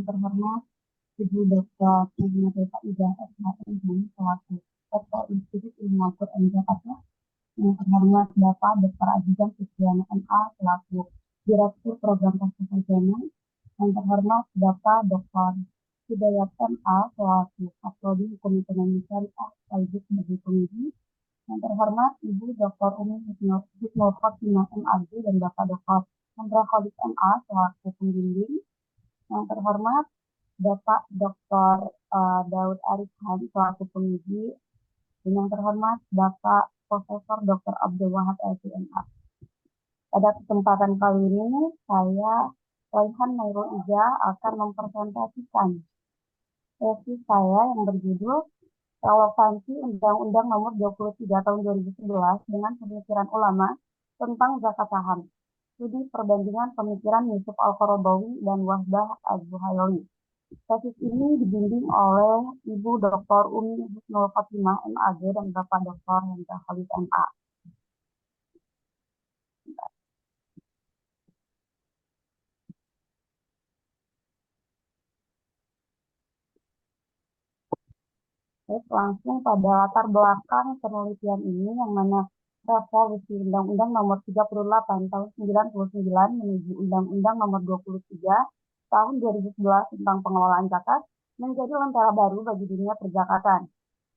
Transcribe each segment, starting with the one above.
terhormat Ibu Dr. Nurita Ida SHMH selaku Rektor Institut Ilmu Al-Quran Jakarta, yang terhormat Bapak Dr. Azizan Sustiana MA selaku Direktur Program Pasca Sarjana, yang terhormat Bapak Dr. Hidayat MA selaku Kapolri Hukum Ekonomi Syariah sekaligus sebagai penguji, yang terhormat Ibu Dr. Umi Husnul Khotimah MAG dan Bapak Dr. Chandra Khalid MA selaku pembimbing, yang terhormat Bapak Dr. Daud Arif Khan selaku penguji, dan yang terhormat Bapak Profesor Dr. Abdul Wahab LCMA. Pada kesempatan kali ini, saya, Raihan Nairul Iza, akan mempresentasikan tesis saya yang berjudul Relevansi Undang-Undang Nomor 23 Tahun 2011 dengan Pemikiran Ulama tentang Zakat Saham. Studi perbandingan pemikiran Yusuf Al-Qaradawi dan Wahbah Az-Zuhaili. Tesis ini dibimbing oleh Ibu Dr. Umi Husnul Khotimah MAG dan Bapak Dr. Chandra Khalid MA. Langsung pada latar belakang penelitian ini, yang mana Revolusi Undang-Undang Nomor 38 Tahun 99 menuju Undang-Undang Nomor 23 Tahun 2011 tentang pengelolaan zakat menjadi lentera baru bagi dunia perjakatan.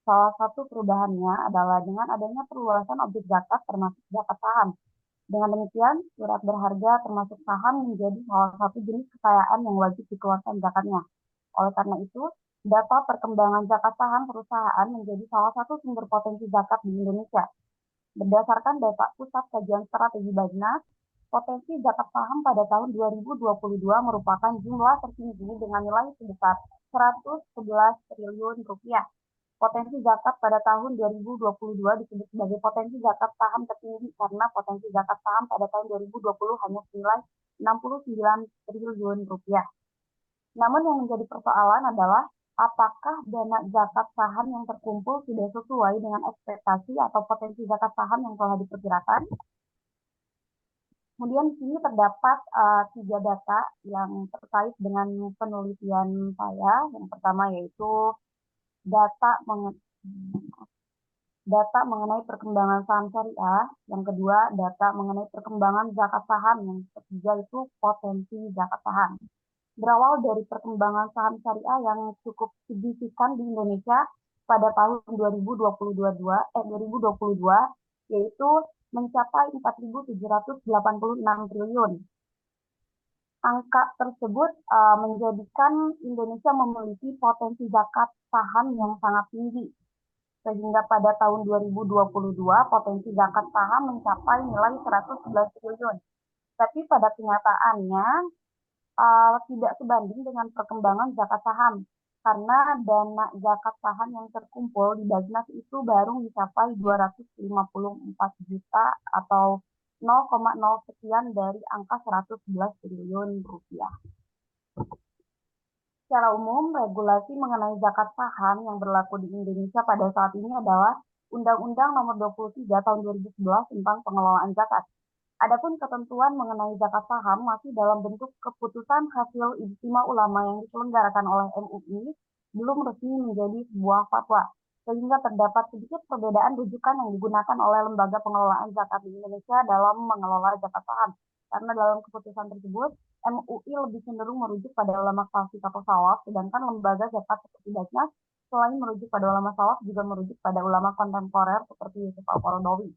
Salah satu perubahannya adalah dengan adanya perluasan objek zakat termasuk zakat saham. Dengan demikian, surat berharga termasuk saham menjadi salah satu jenis kekayaan yang wajib dikeluarkan zakatnya. Oleh karena itu, data perkembangan zakat saham perusahaan menjadi salah satu sumber potensi zakat di Indonesia. Berdasarkan data Pusat Kajian Strategi Bajnas, potensi zakat saham pada tahun 2022 merupakan jumlah tertinggi dengan nilai sebesar 111 triliun rupiah. Potensi zakat pada tahun 2022 disebut sebagai potensi zakat saham tertinggi karena potensi zakat saham pada tahun 2020 hanya senilai 69 triliun rupiah. Namun yang menjadi persoalan adalah apakah dana zakat saham yang terkumpul sudah sesuai dengan ekspektasi atau potensi zakat saham yang telah diperkirakan. Kemudian di sini terdapat 3 data yang terkait dengan penelitian saya. Yang pertama yaitu data mengenai perkembangan saham syariah, yang kedua data mengenai perkembangan zakat saham, yang ketiga itu potensi zakat saham. Berawal dari perkembangan saham syariah yang cukup signifikan di Indonesia pada tahun 2022, yaitu mencapai 4.786 triliun. Angka tersebut menjadikan Indonesia memiliki potensi zakat saham yang sangat tinggi. Sehingga pada tahun 2022 potensi zakat saham mencapai nilai 111 triliun. Tapi pada kenyataannya tidak sebanding dengan perkembangan zakat saham, karena dana zakat saham yang terkumpul di Bajnas itu baru mencapai 254 juta atau 0,0 sekian dari angka 111 triliun rupiah. Secara umum, regulasi mengenai zakat saham yang berlaku di Indonesia pada saat ini adalah Undang-Undang Nomor 23 Tahun 2011 tentang pengelolaan zakat. Adapun ketentuan mengenai zakat saham masih dalam bentuk keputusan hasil ijtima ulama yang diselenggarakan oleh MUI, belum resmi menjadi sebuah fatwa, sehingga terdapat sedikit perbedaan rujukan yang digunakan oleh lembaga pengelolaan zakat di Indonesia dalam mengelola zakat saham. Karena dalam keputusan tersebut, MUI lebih cenderung merujuk pada ulama klasik atau salaf, sedangkan lembaga zakat seperti Bajnas selain merujuk pada ulama salaf juga merujuk pada ulama kontemporer seperti Yusuf Al-Qaradawi.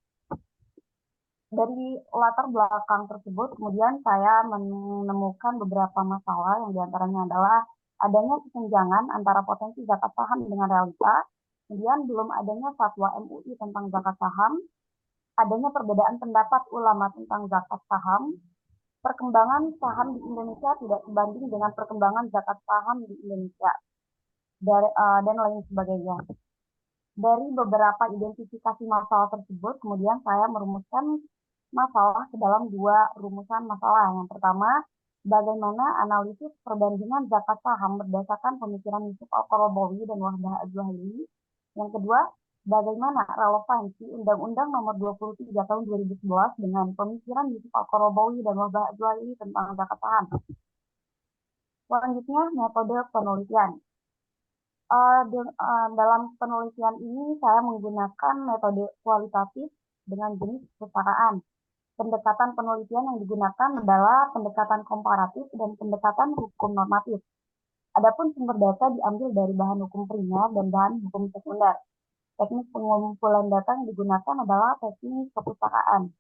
Dari latar belakang tersebut, kemudian saya menemukan beberapa masalah yang diantaranya adalah adanya kesenjangan antara potensi zakat saham dengan realita, kemudian belum adanya fatwa MUI tentang zakat saham, adanya perbedaan pendapat ulama tentang zakat saham, perkembangan saham di Indonesia tidak sebanding dengan perkembangan zakat saham di Indonesia, dan lain sebagainya. Dari beberapa identifikasi masalah tersebut, kemudian saya merumuskan masalah ke dalam 2 rumusan masalah. Yang pertama, bagaimana analisis perbandingan zakat saham berdasarkan pemikiran Yusuf Al-Qaradawi dan Wahbah Az-Zuhaili. Yang kedua, bagaimana relevansi Undang-Undang Nomor 23 Tahun 2011 dengan pemikiran Yusuf Al-Qaradawi dan Wahbah Az-Zuhaili tentang zakat saham. Selanjutnya, metode penelitian. Dalam penelitian ini saya menggunakan metode kualitatif dengan jenis perpustakaan. Pendekatan penelitian yang digunakan adalah pendekatan komparatif dan pendekatan hukum normatif. Adapun sumber data diambil dari bahan hukum primer dan bahan hukum sekunder. Teknik pengumpulan data yang digunakan adalah teknik perpustakaan.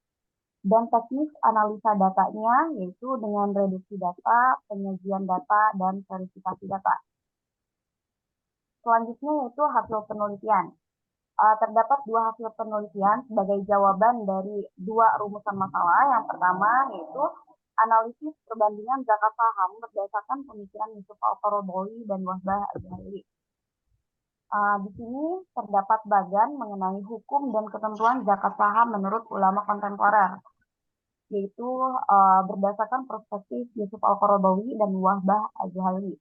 Dan teknik analisa datanya yaitu dengan reduksi data, penyajian data, dan verifikasi data. Selanjutnya yaitu hasil penelitian. Terdapat dua hasil penelitian sebagai jawaban dari dua rumusan masalah. Yang pertama yaitu analisis perbandingan zakat saham berdasarkan pemikiran Yusuf Al-Qaradawi dan Wahbah Az-Zuhaili. Di sini terdapat bagian mengenai hukum dan ketentuan zakat saham menurut ulama kontemporer, yaitu berdasarkan perspektif Yusuf Al-Qaradawi dan Wahbah Az-Zuhaili.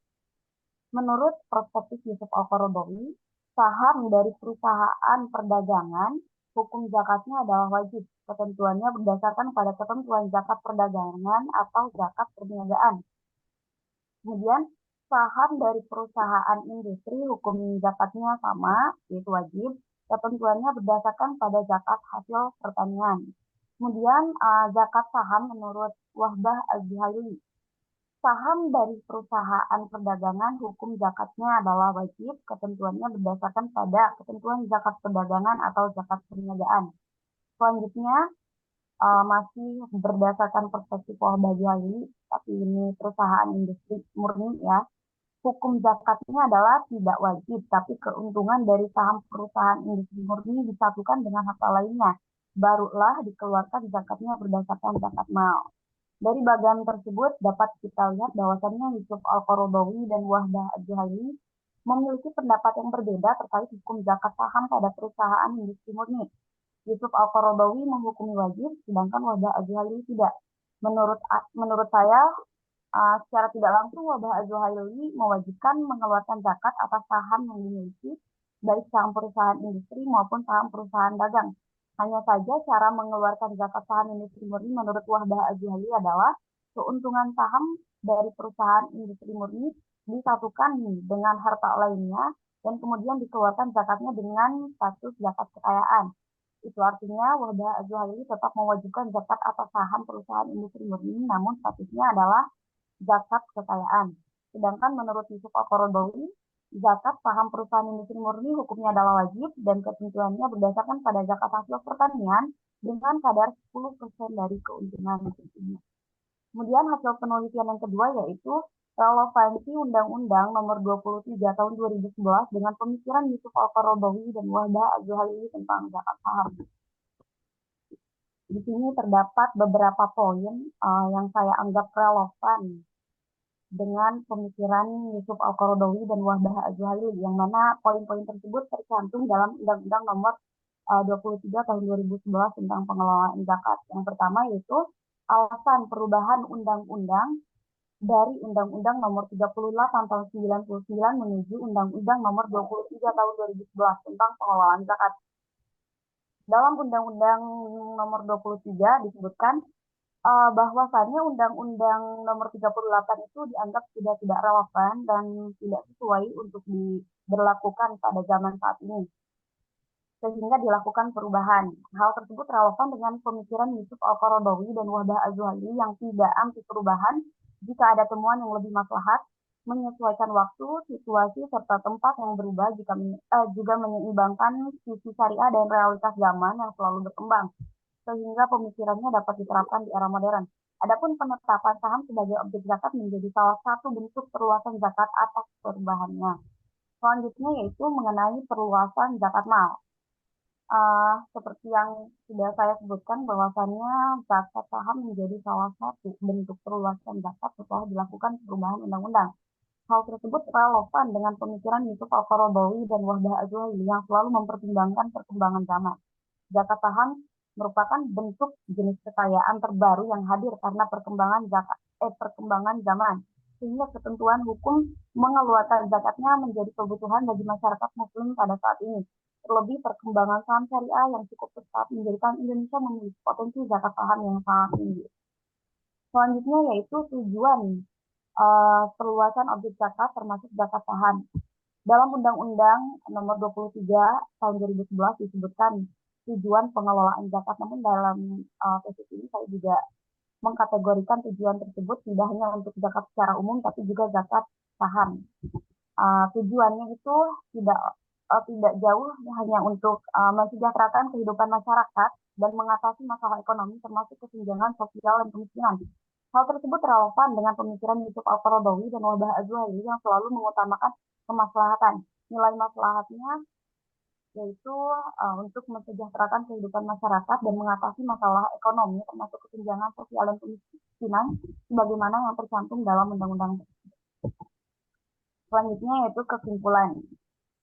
Menurut perspektif Yusuf Al-Qaradawi, saham dari perusahaan perdagangan, hukum zakatnya adalah wajib. Ketentuannya berdasarkan pada ketentuan zakat perdagangan atau zakat perniagaan. Kemudian, saham dari perusahaan industri, hukum zakatnya sama, yaitu wajib. Ketentuannya berdasarkan pada zakat hasil pertanian. Kemudian, zakat saham menurut Wahbah Az-Zuhaili. Saham dari perusahaan perdagangan, hukum zakatnya adalah wajib, ketentuannya berdasarkan pada ketentuan zakat perdagangan atau zakat perniagaan. Selanjutnya, masih berdasarkan perspektif Wahbah Az-Zuhaili, tapi ini perusahaan industri murni ya. Hukum zakatnya adalah tidak wajib, tapi keuntungan dari saham perusahaan industri murni disatukan dengan harta lainnya. Barulah dikeluarkan zakatnya berdasarkan zakat mal. Dari bagian tersebut dapat kita lihat bahwasannya Yusuf Al-Qaradawi dan Wahbah Az-Zuhaili memiliki pendapat yang berbeda terkait hukum zakat saham pada perusahaan industri murni. Yusuf Al-Qaradawi menghukumi wajib, sedangkan Wahbah Az-Zuhaili tidak. Menurut saya, secara tidak langsung Wahbah Az-Zuhaili mewajibkan mengeluarkan zakat atas saham yang dimiliki, baik saham perusahaan industri maupun saham perusahaan dagang. Hanya saja cara mengeluarkan zakat saham industri murni menurut Wahbah Az-Zuhaili adalah keuntungan saham dari perusahaan industri murni disatukan dengan harta lainnya dan kemudian dikeluarkan zakatnya dengan status zakat kekayaan. Itu artinya Wahbah Az-Zuhaili tetap mewajibkan zakat atas saham perusahaan industri murni, namun statusnya adalah zakat kekayaan. Sedangkan menurut Yusuf Al-Qaradawi, zakat saham perusahaan industri murni hukumnya adalah wajib dan ketentuannya berdasarkan pada zakat hasil pertanian dengan kadar 10% dari keuntungan tentunya. Kemudian hasil penelitian yang kedua yaitu relevansi Undang-Undang Nomor 23 Tahun 2011 dengan pemikiran Yusuf Al-Qaradawi dan Wahbah Az-Zuhaili tentang zakat saham. Di sini terdapat beberapa poin yang saya anggap relevan dengan pemikiran Yusuf Al-Qaradawi dan Wahbah Az-Zuhaili, yang mana poin-poin tersebut tercantum dalam Undang-Undang Nomor 23 Tahun 2011 tentang pengelolaan zakat. Yang pertama yaitu alasan perubahan undang-undang dari Undang-Undang Nomor 38 Tahun 99 menuju Undang-Undang Nomor 23 Tahun 2011 tentang pengelolaan zakat. Dalam Undang-Undang Nomor 23 disebutkan bahwasannya Undang-Undang Nomor 38 itu dianggap sudah tidak relevan dan tidak sesuai untuk diberlakukan pada zaman saat ini, sehingga dilakukan perubahan. Hal tersebut relevan dengan pemikiran Yusuf Al-Qaradawi dan Wahbah Az-Zuhaili yang tidak anti perubahan jika ada temuan yang lebih maslahat, menyesuaikan waktu, situasi, serta tempat yang berubah juga menyeimbangkan sisi syariah dan realitas zaman yang selalu berkembang, sehingga pemikirannya dapat diterapkan di era modern. Adapun penetapan saham sebagai objek zakat menjadi salah satu bentuk perluasan zakat atas perubahannya. Selanjutnya yaitu mengenai perluasan zakat mal. Seperti yang sudah saya sebutkan bahwasannya zakat saham menjadi salah satu bentuk perluasan zakat setelah dilakukan perubahan undang-undang. Hal tersebut relevan dengan pemikiran Yusuf Al-Qaradawi dan Wahbah Az-Zuhaili yang selalu mempertimbangkan perkembangan zaman. Zakat saham merupakan bentuk jenis kekayaan terbaru yang hadir karena perkembangan zaman, sehingga ketentuan hukum mengeluarkan zakatnya menjadi kebutuhan bagi masyarakat muslim pada saat ini. Terlebih perkembangan saham syariah yang cukup pesat menjadikan Indonesia memiliki potensi zakat saham yang sangat tinggi. Selanjutnya yaitu tujuan perluasan objek zakat termasuk zakat saham. Dalam Undang-Undang Nomor 23 Tahun 2011 disebutkan tujuan pengelolaan zakat, namun dalam sesi ini saya juga mengkategorikan tujuan tersebut tidak hanya untuk zakat secara umum, tapi juga zakat saham. Tujuannya itu tidak jauh hanya untuk mensejahterakan kehidupan masyarakat dan mengatasi masalah ekonomi termasuk kesenjangan sosial dan kemiskinan. Hal tersebut relevan dengan pemikiran Yusuf Al-Qaradawi dan Wahbah Az-Zuhaili yang selalu mengutamakan kemaslahatan. Nilai maslahatnya yaitu untuk mensejahterakan kehidupan masyarakat dan mengatasi masalah ekonomi termasuk kesenjangan sosial dan kemiskinan sebagaimana yang tercantum dalam undang-undang. Selanjutnya yaitu kesimpulan.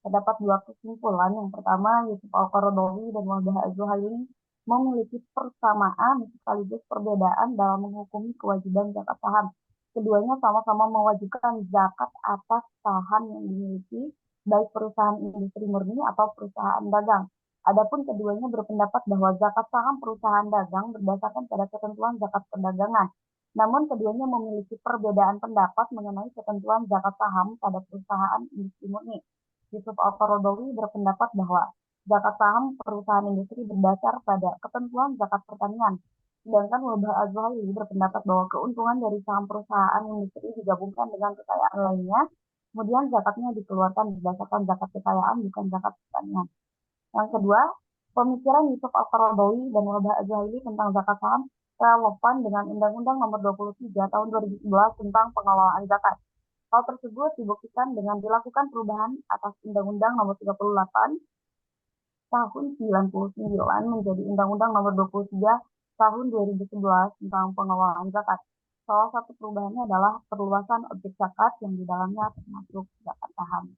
Terdapat dua kesimpulan. Yang pertama, Yusuf Al-Qaradawi dan Wahbah Az-Zuhaili memiliki persamaan sekaligus perbedaan dalam menghukumi kewajiban zakat saham. Keduanya sama-sama mewajibkan zakat atas saham yang dimiliki baik perusahaan industri murni atau perusahaan dagang. Adapun keduanya berpendapat bahwa zakat saham perusahaan dagang berdasarkan pada ketentuan zakat perdagangan. Namun keduanya memiliki perbedaan pendapat mengenai ketentuan zakat saham pada perusahaan industri murni. Yusuf Al-Qaradawi berpendapat bahwa zakat saham perusahaan industri berdasar pada ketentuan zakat pertanian. Sedangkan Wahbah Az-Zuhaili berpendapat bahwa keuntungan dari saham perusahaan industri digabungkan dengan kekayaan lainnya, kemudian zakatnya dikeluarkan berdasarkan zakat kekayaan bukan zakat pertanian. Yang kedua, pemikiran Yusuf Al-Qaradawi dan Wahbah Az-Zuhaili tentang zakat saham relevan dengan Undang-Undang Nomor 23 Tahun 2011 tentang pengelolaan zakat. Hal tersebut dibuktikan dengan dilakukan perubahan atas Undang-Undang Nomor 38 Tahun 99 menjadi Undang-Undang Nomor 23 Tahun 2011 tentang pengelolaan zakat. Salah satu perubahannya adalah perluasan objek zakat yang di dalamnya termasuk zakat saham.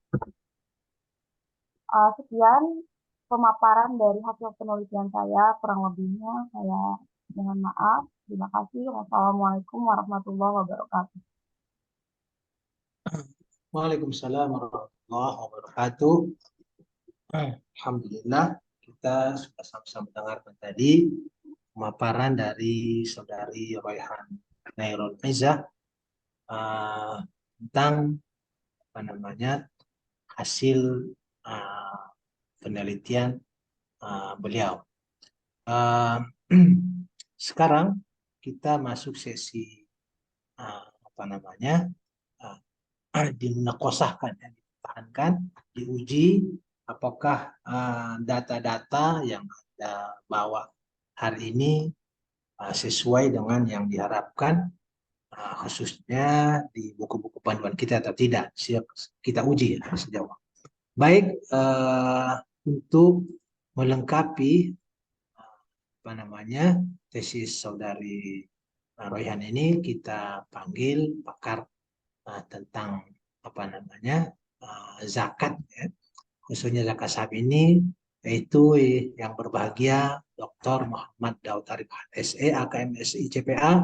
Sekian pemaparan dari hasil penelitian saya, kurang lebihnya saya mohon maaf. Terima kasih. Wassalamualaikum warahmatullahi wabarakatuh. Waalaikumsalam warahmatullahi wabarakatuh. Alhamdulillah, kita sudah sama-sama mendengarkan tadi pemaparan dari Saudari Raihan Nairul Izzah tentang hasil penelitian beliau. Sekarang kita masuk sesi dimunakosahkan, dipertahankan, diuji apakah data-data yang Anda bawa hari ini sesuai dengan yang diharapkan, khususnya di buku-buku panduan kita atau tidak. Kita uji sejauh. Baik, untuk melengkapi tesis Saudari Raihan ini, kita panggil pakar tentang zakat, ya. Khususnya zakat saham ini, yaitu yang berbahagia Dr. Muhammad Daud Arif SE, AKM SI CPA,